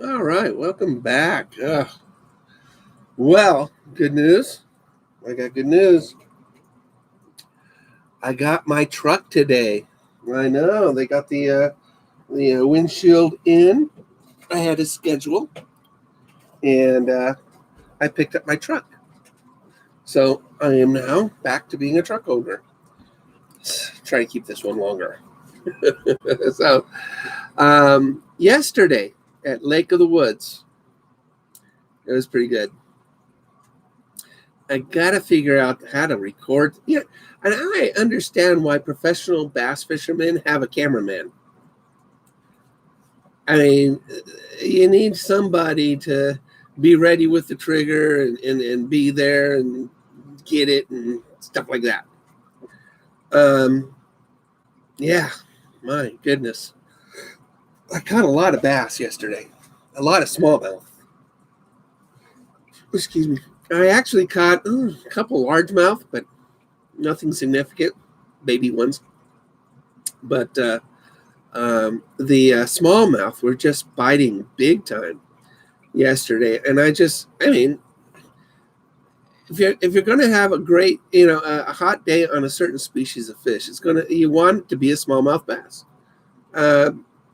All right, welcome back. Well, good news. I got good news. I got my truck today. I know they got the windshield in. I had a schedule, and I picked up my truck. So I am now back to being a truck owner. Try to keep this one longer. so, yesterday at Lake of the Woods, it was pretty good. I gotta figure out how to record. Yeah, and I understand why professional bass fishermen have a cameraman. I mean, you need somebody to be ready with the trigger and be there and get it and stuff like that. Yeah, my goodness. I caught a lot of bass yesterday, a lot of smallmouth. Excuse me. I actually caught a couple largemouth, but nothing significant, baby ones. But the smallmouth were just biting big time yesterday, and I mean, if you're going to have a great, a hot day on a certain species of fish, you want it to be a smallmouth bass.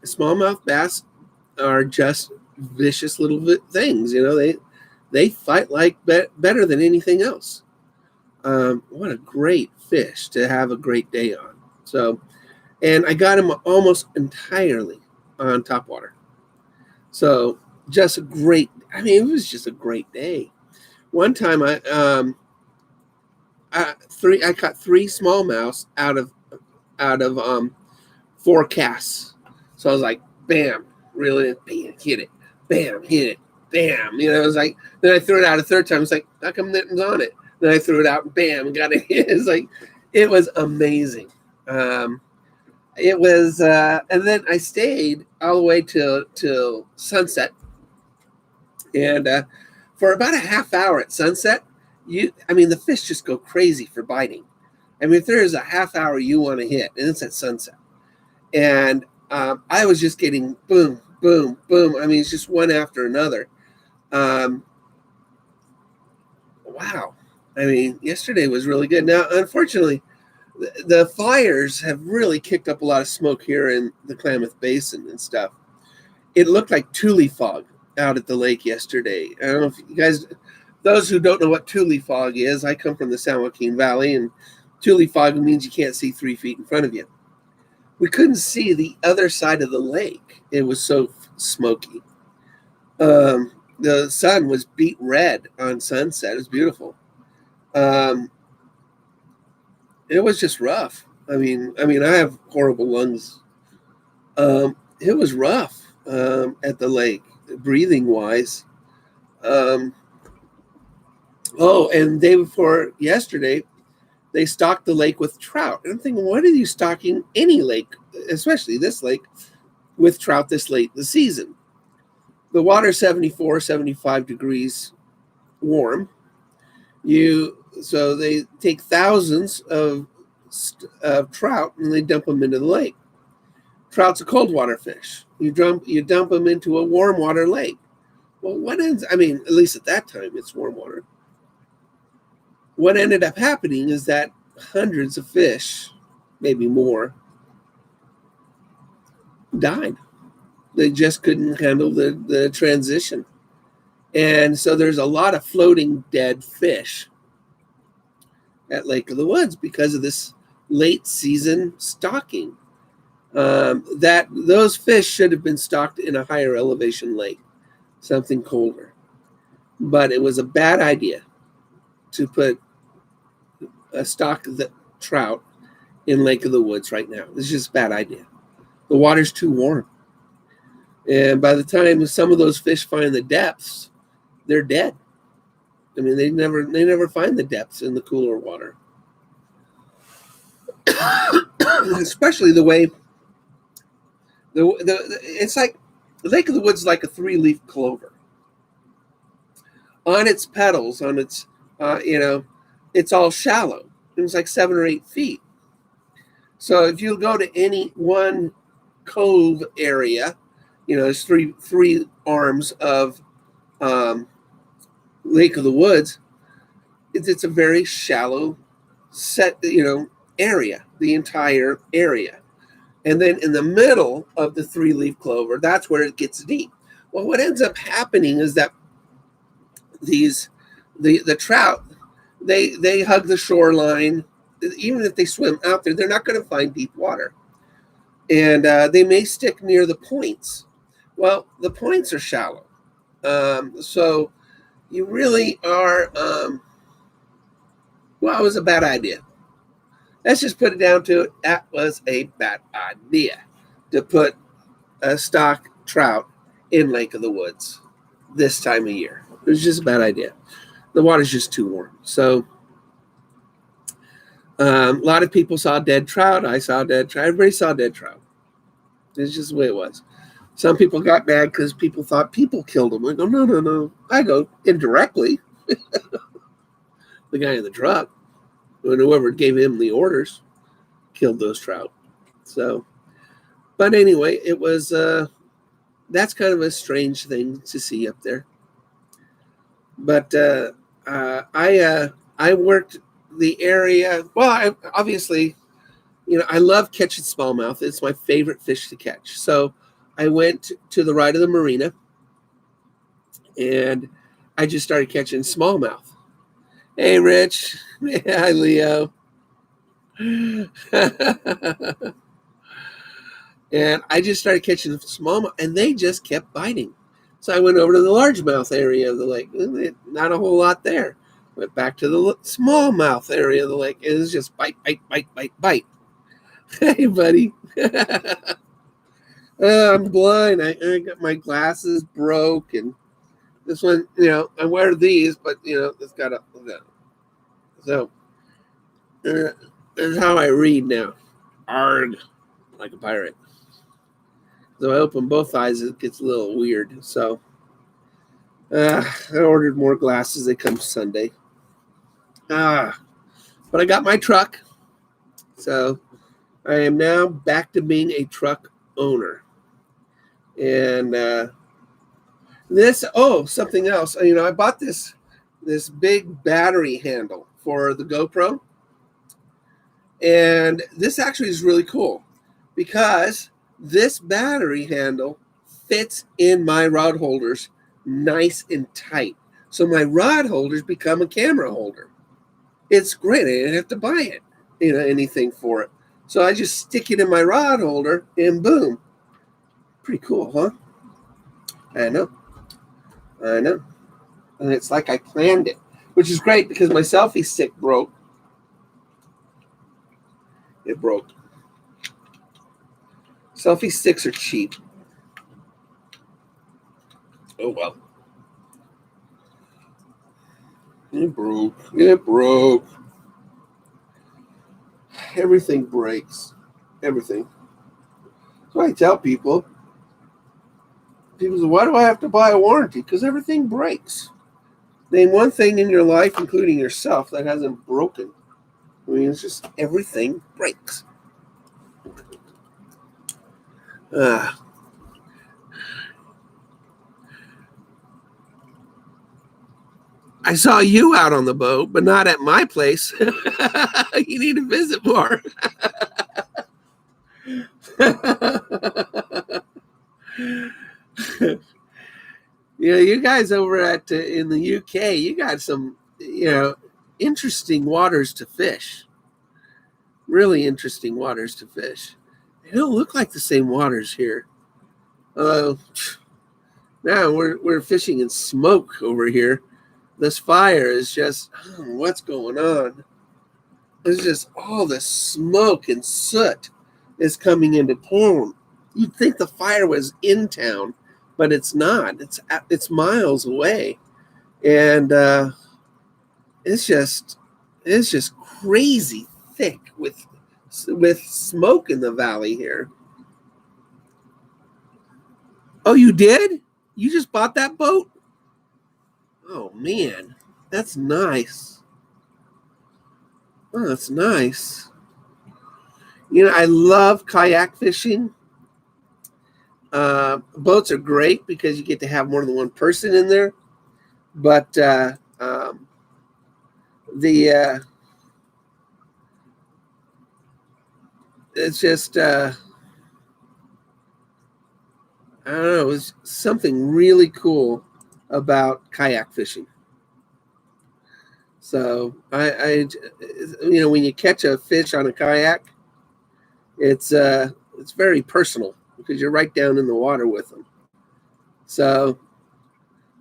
Smallmouth bass are just vicious little things. They fight like better than anything else. What a great fish to have a great day on. So, and I got him almost entirely on topwater. So just a great. I mean, it was just a great day. One time I caught three smallmouths out of 4 casts. So I was like, bam, really, bam, hit it, bam, hit it, bam. It was like, then I threw it out a third time. It's like, how come nothing's on it? Then I threw it out, bam, got it. It's like, it was amazing. It was, and then I stayed all the way till sunset. And for about a half hour at sunset, the fish just go crazy for biting. I mean, if there's a half hour you want to hit, and it's at sunset. And I was just getting boom, boom, boom. I mean, it's just one after another. Wow. I mean, yesterday was really good. Now, unfortunately, the fires have really kicked up a lot of smoke here in the Klamath Basin and stuff. It looked like tule fog out at the lake yesterday. I don't know if you guys, those who don't know what tule fog is, I come from the San Joaquin Valley, and tule fog means you can't see 3 feet in front of you. We couldn't see the other side of the lake. It was so smoky. The sun was beet red on sunset. It was beautiful. It was just rough. I mean, I have horrible lungs. It was rough at the lake, breathing wise. And the day before yesterday, they stocked the lake with trout. And I'm thinking, why are you stocking any lake, especially this lake, with trout this late in the season? The water's 74, 75 degrees warm. So they take thousands of trout and they dump them into the lake. Trout's a cold water fish. You dump them into a warm water lake. Well, at least at that time, it's warm water. What ended up happening is that hundreds of fish, maybe more, died. They just couldn't handle the transition. And so there's a lot of floating dead fish at Lake of the Woods because of this late season stocking. That those fish should have been stocked in a higher elevation lake, something colder. But it was a bad idea to put a stock of the trout in Lake of the Woods right now. It's just a bad idea. The water's too warm. And by the time some of those fish find the depths, they're dead. I mean, they never find the depths in the cooler water. Especially the way it's like Lake of the Woods is like a 3-leaf clover. On its petals, on its it's all shallow. It's like 7 or 8 feet. So if you go to any one cove area, there's three arms of Lake of the Woods. It's a very shallow set, area, the entire area. And then in the middle of the three-leaf clover, that's where it gets deep. Well, what ends up happening is that the trout, they hug the shoreline. Even if they swim out there, they're not going to find deep water. And they may stick near the points. Well, the points are shallow. So you really are, well, it was a bad idea. Let's just put it down to it. That was a bad idea to put a stock trout in Lake of the Woods this time of year. It was just a bad idea. The water's just too warm. So a lot of people saw dead trout. I saw dead trout. Everybody saw dead trout. It's just the way it was. Some people got mad because people thought people killed them. I go, no. I go, indirectly. The guy in the truck, whoever gave him the orders, killed those trout. So, but anyway, it was, that's kind of a strange thing to see up there. But I worked the area. Well, obviously, I love catching smallmouth. It's my favorite fish to catch. So I went to the right of the marina, and I just started catching smallmouth. Hey, Rich. Hi, Leo. And I just started catching smallmouth, and they just kept biting. So I went over to the largemouth area of the lake. Not a whole lot there. Went back to the smallmouth area of the lake. It was just bite. Hey, buddy. I'm blind. I got my glasses broke, and this one, I wear these, but it's got a. So that's how I read now. Arg, like a pirate. So I open both eyes, it gets a little weird. So I ordered more glasses. They come Sunday. But I got my truck. So I am now back to being a truck owner. And something else. I bought this big battery handle for the GoPro. And this actually is really cool because this battery handle fits in my rod holders nice and tight. So my rod holders become a camera holder. It's great. I didn't have to buy it, anything for it. So I just stick it in my rod holder and boom. Pretty cool, huh? I know. And it's like I planned it, which is great because my selfie stick broke. It broke. Selfie sticks are cheap. Oh, well. It broke. Everything breaks. Everything. So I tell people say, why do I have to buy a warranty? Because everything breaks. Name one thing in your life, including yourself, that hasn't broken. I mean, it's just everything breaks. I saw you out on the boat, but not at my place. You need to visit more. You guys over at in the UK, you got some, interesting waters to fish. Really interesting waters to fish. They don't look like the same waters here. Now we're fishing in smoke over here. This fire is just, what's going on? It's just all the smoke and soot is coming into town. You'd think the fire was in town, but it's not. It's miles away, and it's just crazy thick with smoke in the valley here. Oh, you did? You just bought that boat? Oh man, that's nice. Oh, that's nice. I love kayak fishing. Boats are great because you get to have more than one person in there, but the it's just I don't know. It's something really cool about kayak fishing. So when you catch a fish on a kayak, it's very personal because you're right down in the water with them. So,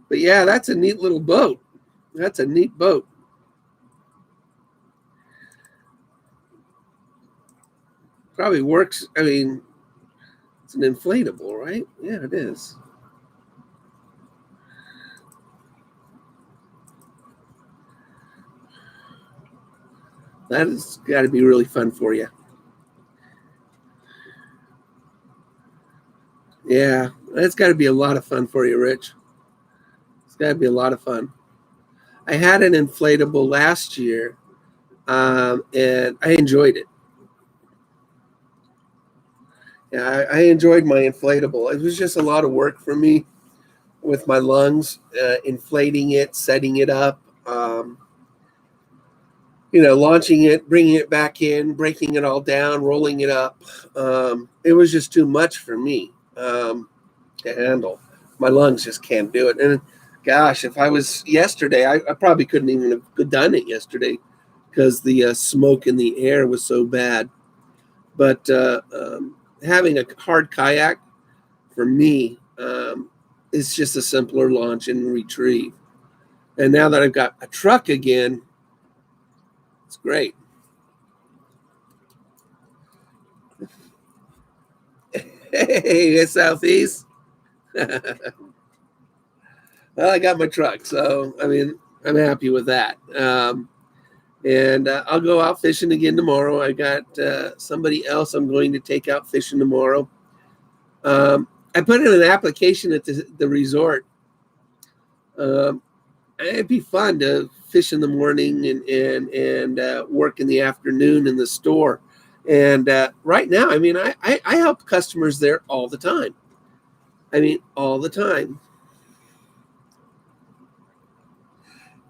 but yeah, that's a neat little boat. That's a neat boat. Probably works. I mean, it's an inflatable, right? Yeah, it is. That has got to be really fun for you. Yeah, that's got to be a lot of fun for you, Rich. It's got to be a lot of fun. I had an inflatable last year, and I enjoyed it. Yeah, I enjoyed my inflatable. It was just a lot of work for me with my lungs, inflating it, setting it up, launching it, bringing it back in, breaking it all down, rolling it up. It was just too much for me to handle. My lungs just can't do it. And gosh, if I was yesterday, I probably couldn't even have done it yesterday because the smoke in the air was so bad. But having a hard kayak for me is just a simpler launch and retrieve. And now that I've got a truck again, it's great. Hey, it's Southeast. Well, I got my truck, so I mean, I'm happy with that. And I'll go out fishing again tomorrow. I got somebody else I'm going to take out fishing tomorrow. I put in an application at the resort. It'd be fun to fish in the morning and work in the afternoon in the store. And right now, I mean, I help customers there all the time. I mean, all the time.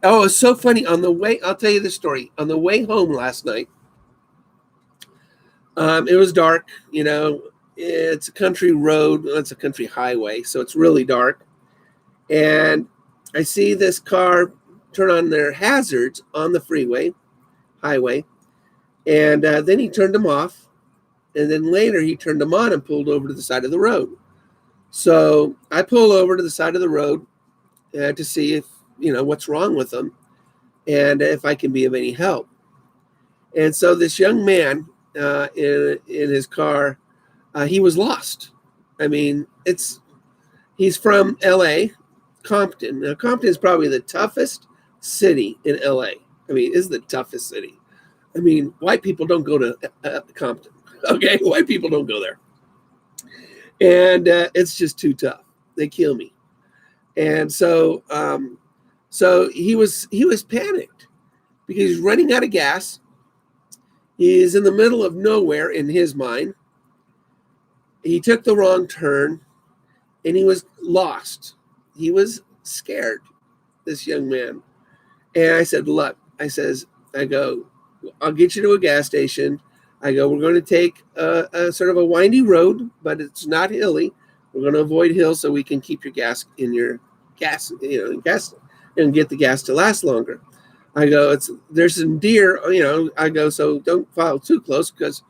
Oh, it's so funny. On the way, I'll tell you the story. On the way home last night, it was dark. It's a country road. It's a country highway, so it's really dark. And I see this car turn on their hazards on the highway, and then he turned them off. And then later he turned them on and pulled over to the side of the road. So I pull over to the side of the road to see if, what's wrong with them and if I can be of any help. And so this young man in his car, he was lost. I mean, he's from L.A., Compton. Now, Compton is probably the toughest city in L.A. I mean, it's the toughest city. I mean, white people don't go to Compton. Okay, white people don't go there. And it's just too tough. They kill me. And so he was panicked because he's running out of gas. He's in the middle of nowhere in his mind. He took the wrong turn and he was lost. He was scared, this young man. And I said, look, I go, I'll get you to a gas station. I go, we're going to take a sort of a windy road, but it's not hilly. We're going to avoid hills so we can keep your gas in your gas, and get the gas to last longer. I go, there's some deer, I go, so don't follow too close because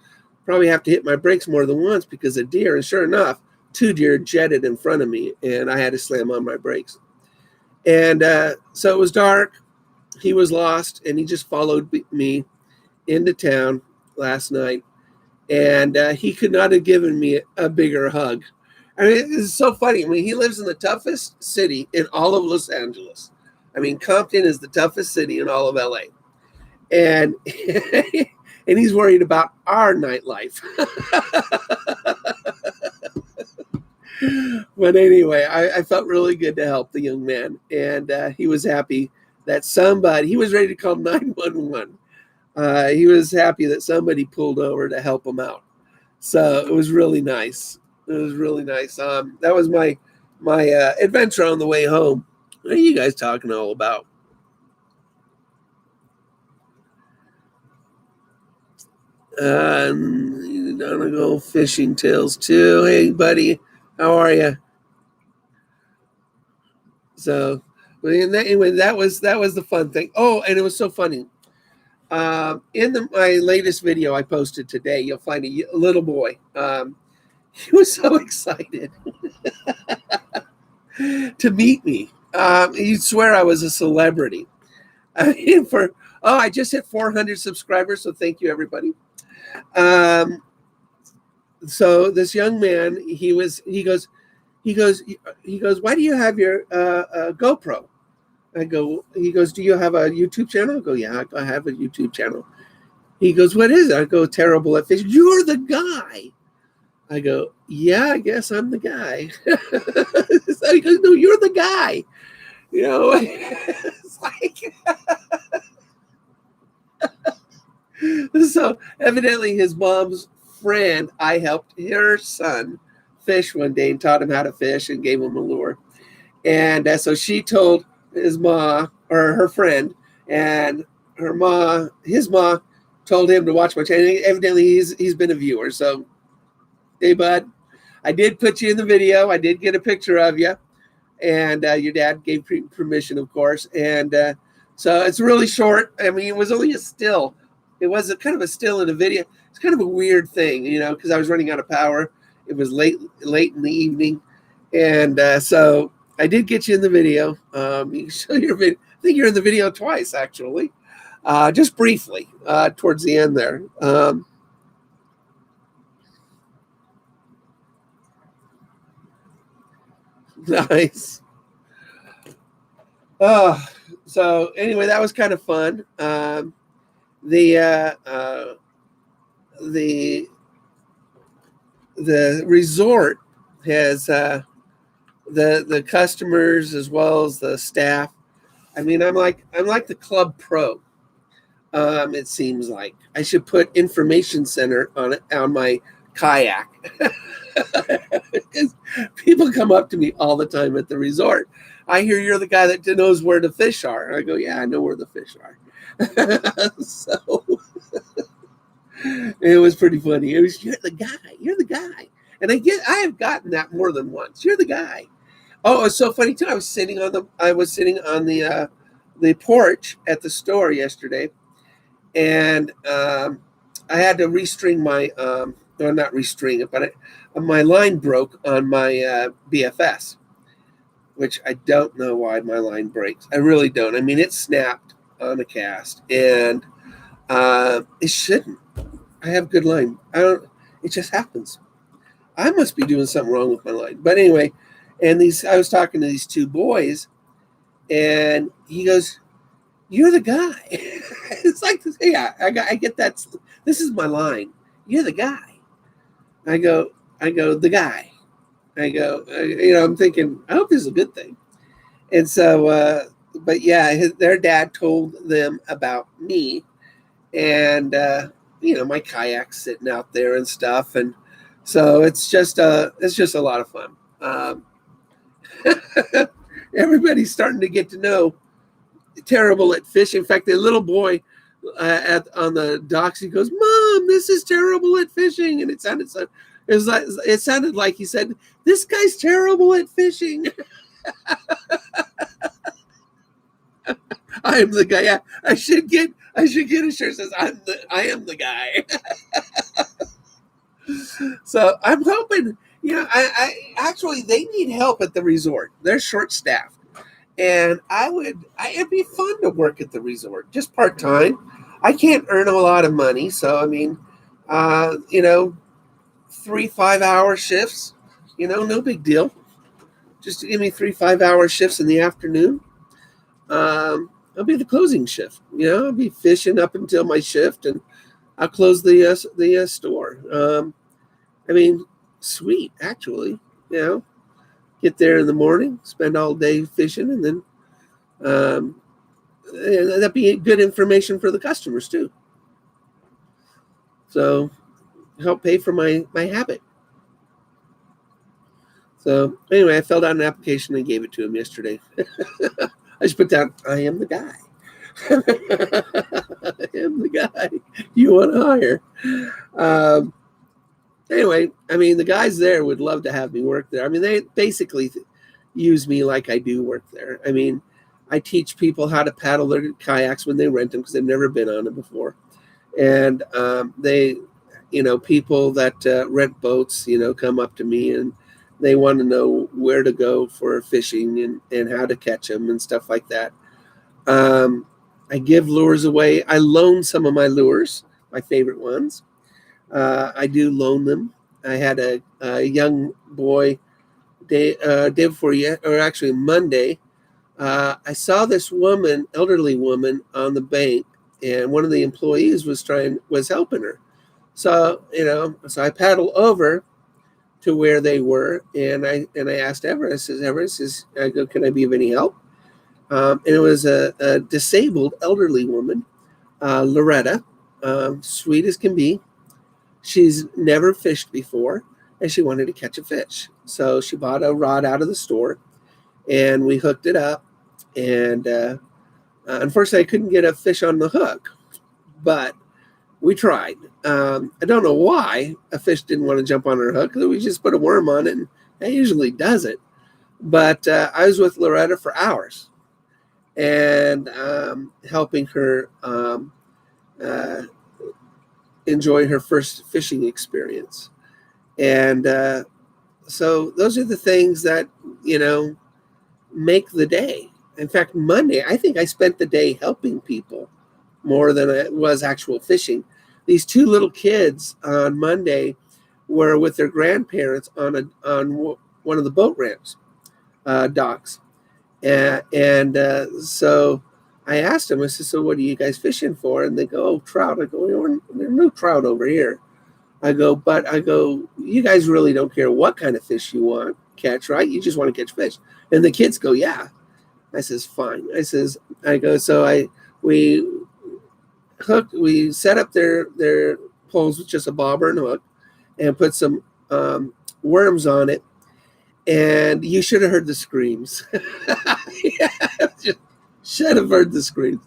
probably have to hit my brakes more than once because of deer. And sure enough, 2 deer jetted in front of me and I had to slam on my brakes. And so it was dark. He was lost and he just followed me into town last night, and he could not have given me a bigger hug. I mean, it's so funny. I mean, he lives in the toughest city in all of Los Angeles. I mean, Compton is the toughest city in all of LA, and and he's worried about our nightlife. But anyway, I felt really good to help the young man, and he was happy that he was ready to call 911. He was happy that somebody pulled over to help him out. So it was really nice. It was really nice. That was my adventure on the way home. What are you guys talking all about? Gonna go fishing tales too. Hey, buddy, how are you? So, anyway, that was the fun thing. Oh, and it was so funny. In my latest video I posted today, you'll find a little boy. He was so excited to meet me. You'd swear I was a celebrity. I mean, I just hit 400 subscribers, so thank you, everybody. So this young man, he goes, why do you have your GoPro? He goes, do you have a YouTube channel? I go, yeah, I have a YouTube channel. He goes, what is it? I go, terrible at fishing. You're the guy. I go, yeah, I guess I'm the guy. So he goes, no, you're the guy. You know, it's like, so evidently his mom's friend, I helped her son fish one day and taught him how to fish and gave him a lure. And so she told his ma, or her friend, and his ma told him to watch my channel. Evidently he's been a viewer. So, hey bud, I did put you in the video. I did get a picture of you. And your dad gave permission, of course. And so it's really short. I mean, it was only a still. It was kind of a still in a video. It's kind of a weird thing, you know, because I was running out of power. It was late in the evening. And so I did get you in the video. You can show your video. I think you're in the video twice, actually, just briefly towards the end there. Nice. Oh, so anyway, that was kind of fun. The resort has the customers as well as the staff. I mean, I'm like the club pro. It seems like I should put information center on my kayak. Because people come up to me all the time at the resort. I hear you're the guy that knows where the fish are. And I go, yeah, I know where the fish are. So it was pretty funny. It was, you're the guy. And I have gotten that more than once. You're the guy. Oh, it was so funny too. I was sitting on the porch at the store yesterday, and I had to restring my or not restring it, but my line broke on my BFS, which I don't know why my line breaks. I really don't. I mean, it snapped on a cast, and it shouldn't. I have good line. It just happens. I must be doing something wrong with my line. But anyway, I was talking to these two boys, and he goes, "You're the guy." It's like, yeah, I get that. This is my line. You're the guy. I go, the guy. I'm thinking, I hope this is a good thing. And so, but yeah, their dad told them about me, and my kayak's sitting out there and stuff, and so it's just a lot of fun. Everybody's starting to get to know terrible at fishing. In fact, the little boy on the docks, he goes, "Mom, this is terrible at fishing," and it sounded like he said, "This guy's terrible at fishing." I am the guy. Yeah, I should get a shirt that says I am the guy. So I'm hoping, I actually, they need help at the resort. They're short staffed, and it'd be fun to work at the resort, just part time. I can't earn a lot of money, so I mean, 3 5-hour shifts, no big deal. Just give me 3 5-hour shifts in the afternoon. I'll be the closing shift. I'll be fishing up until my shift, and I'll close the store. I mean, sweet, actually. Get there in the morning, spend all day fishing, and then that'd be good information for the customers too. So help pay for my habit. So anyway, I filled out an application and gave it to him yesterday. I just put down, I am the guy. I am the guy you want to hire. Anyway, I mean, the guys there would love to have me work there. I mean, they basically use me like I do work there. I mean, I teach people how to paddle their kayaks when they rent them because they've never been on it before. And people that rent boats, come up to me and they want to know where to go for fishing and how to catch them and stuff like that. I give lures away. I loan some of my lures, my favorite ones. I do loan them. I had a young boy day before or actually Monday. I saw this woman, elderly woman, on the bank, and one of the employees was helping her. So so I paddled over to where they were, and I asked Everett. I go, can I be of any help? And it was a disabled elderly woman, Loretta, sweet as can be. She's never fished before, and she wanted to catch a fish. So she bought a rod out of the store, and we hooked it up. And unfortunately, I couldn't get a fish on the hook, but we tried. I don't know why a fish didn't want to jump on her hook. We just put a worm on it, and that usually does it. But I was with Loretta for hours and helping her enjoy her first fishing experience. And so those are the things that, make the day. In fact, Monday, I think I spent the day helping people more than it was actual fishing. These two little kids on Monday were with their grandparents on one of the boat ramps, docks. And so I asked them, I said, so what are you guys fishing for? And they go, oh, trout. I go, there's no trout over here. I go, you guys really don't care what kind of fish you want catch, right? You just want to catch fish. And the kids go, yeah. I says, fine. We set up their poles with just a bobber and hook and put some worms on it. And you should have heard the screams. Should have heard the screams.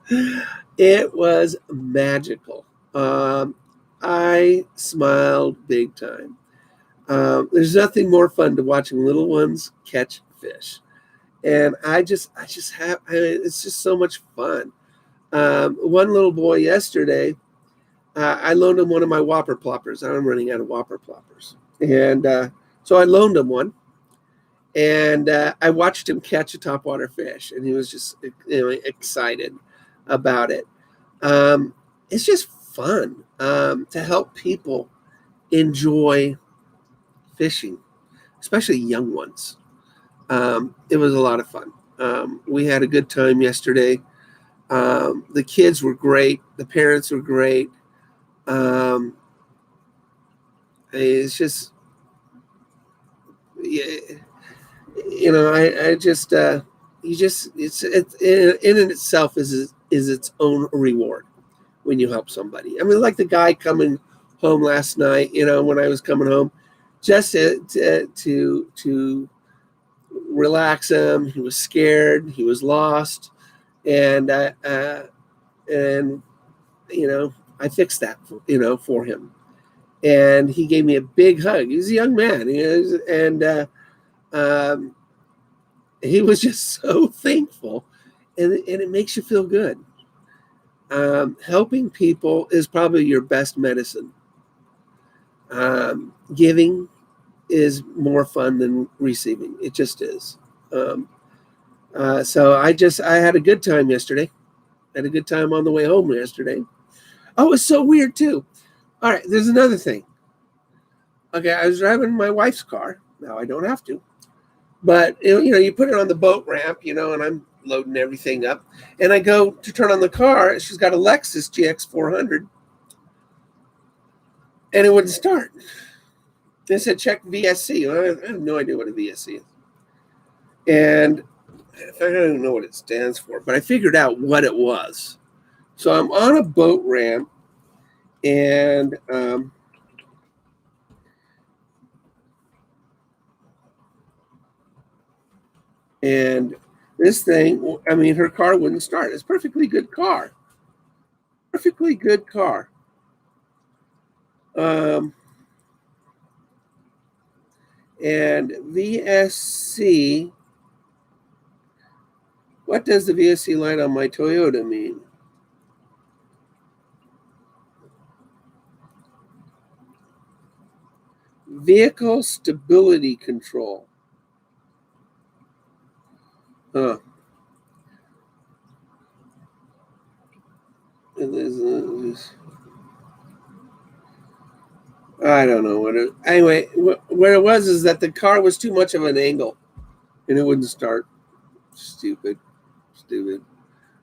It was magical. I smiled big time. There's nothing more fun to watching little ones catch fish. And it's just so much fun. One little boy yesterday, I loaned him one of my whopper ploppers. I'm running out of whopper ploppers. And so I loaned him one. And I watched him catch a topwater fish. And he was just excited about it. It's just fun to help people enjoy fishing, especially young ones. It was a lot of fun. We had a good time yesterday. The kids were great. The parents were great. It's just, it's in itself is its own reward when you help somebody. I mean, like the guy coming home last night, when I was coming home, just to relax him. He was scared. He was lost. And I fixed that, for him. And he gave me a big hug. He was a young man. He was just so thankful. And it makes you feel good. Helping people is probably your best medicine. Giving is more fun than receiving. It just is. So I had a good time yesterday. I had a good time on the way home yesterday. Oh, it's so weird too. All right, there's another thing. Okay, I was driving my wife's car. Now I don't have to. But, you put it on the boat ramp, and I'm loading everything up. And I go to turn on the car. She's got a Lexus GX400. And it wouldn't start. They said, check VSC. Well, I have no idea what a VSC is. And I don't even know what it stands for. But I figured out what it was. So I'm on a boat ramp. And And this thing, I mean, her car wouldn't start. It's a perfectly good car. Perfectly good car. And VSC, what does the VSC light on my Toyota mean? Vehicle stability control. Huh. I don't know what it. Anyway, what it was is that the car was too much of an angle, and it wouldn't start. Stupid.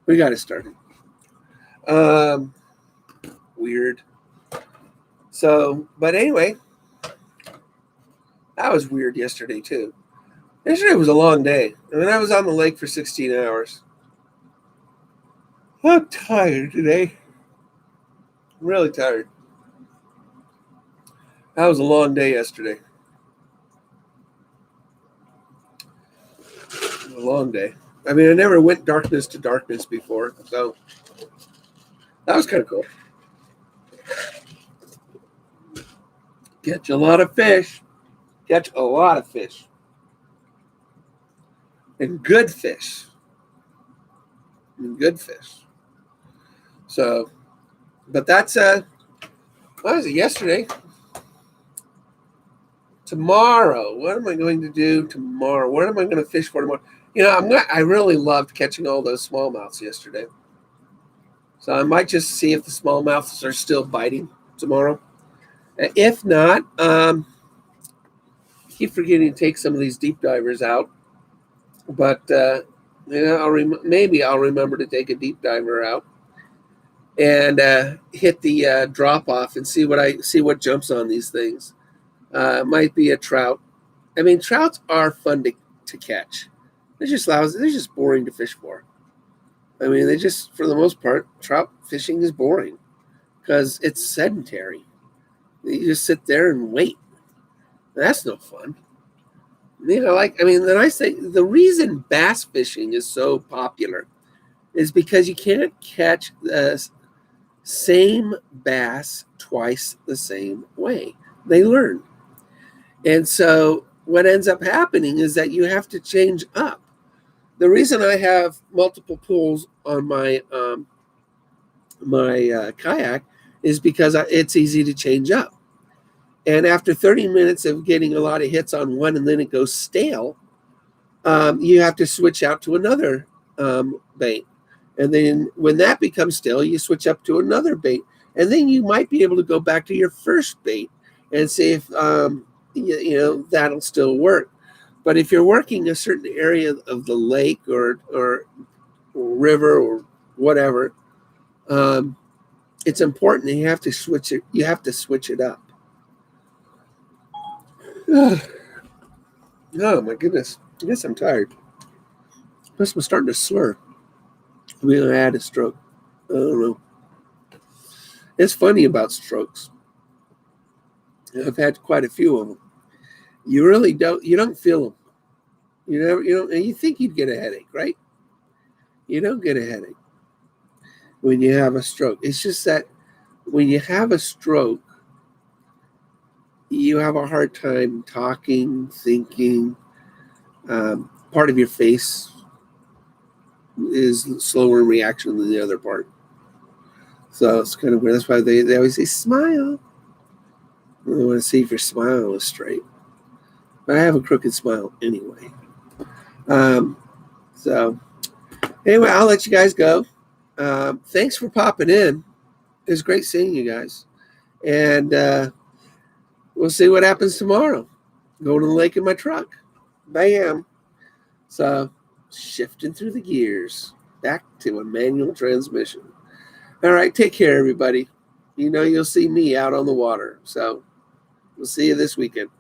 We got it started. Weird. So, but anyway, that was weird yesterday too. Yesterday was a long day. I mean, I was on the lake for 16 hours. I'm tired today. I'm really tired. That was a long day yesterday. A long day. I mean, I never went darkness to darkness before, so that was kind of cool. Catch a lot of fish. Catch a lot of fish. And good fish. So, but that's what was it yesterday? Tomorrow, what am I going to do tomorrow? What am I going to fish for tomorrow? You know, I really loved catching all those smallmouths yesterday. So I might just see if the smallmouths are still biting tomorrow. If not, I keep forgetting to take some of these deep divers out. But you know, maybe I'll remember to take a deep diver out and hit the drop off and see what jumps on these things. It might be a trout. I mean, trouts are fun to catch. They're just lousy. They're just boring to fish for. I mean, they just, for the most part, trout fishing is boring because it's sedentary. You just sit there and wait. That's no fun. You know, then I say the reason bass fishing is so popular is because you can't catch the same bass twice the same way. They learn. And so what ends up happening is that you have to change up. The reason I have multiple pulls on my kayak is because it's easy to change up. And after 30 minutes of getting a lot of hits on one and then it goes stale, you have to switch out to another bait. And then when that becomes stale, you switch up to another bait. And then you might be able to go back to your first bait and see if you know that'll still work. But if you're working a certain area of the lake or river or whatever, it's important that you have to switch it. You have to switch it up. Oh my goodness! I guess I'm tired. Plus, I'm starting to slur. I mean, I had a stroke. I don't know. It's funny about strokes. I've had quite a few of them. You really don't. You don't feel them. You never. You don't. And you think you'd get a headache, right? You don't get a headache when you have a stroke. It's just that when you have a stroke, you have a hard time talking, thinking. Part of your face is slower in reaction than the other part. So it's kind of weird. That's why they always say smile. They want to see if your smile is straight. But I have a crooked smile anyway. So anyway, I'll let you guys go. Thanks for popping in. It was great seeing you guys. And we'll see what happens tomorrow. Going to the lake in my truck. Bam. So shifting through the gears. Back to a manual transmission. All right, take care, everybody. You know you'll see me out on the water. So we'll see you this weekend.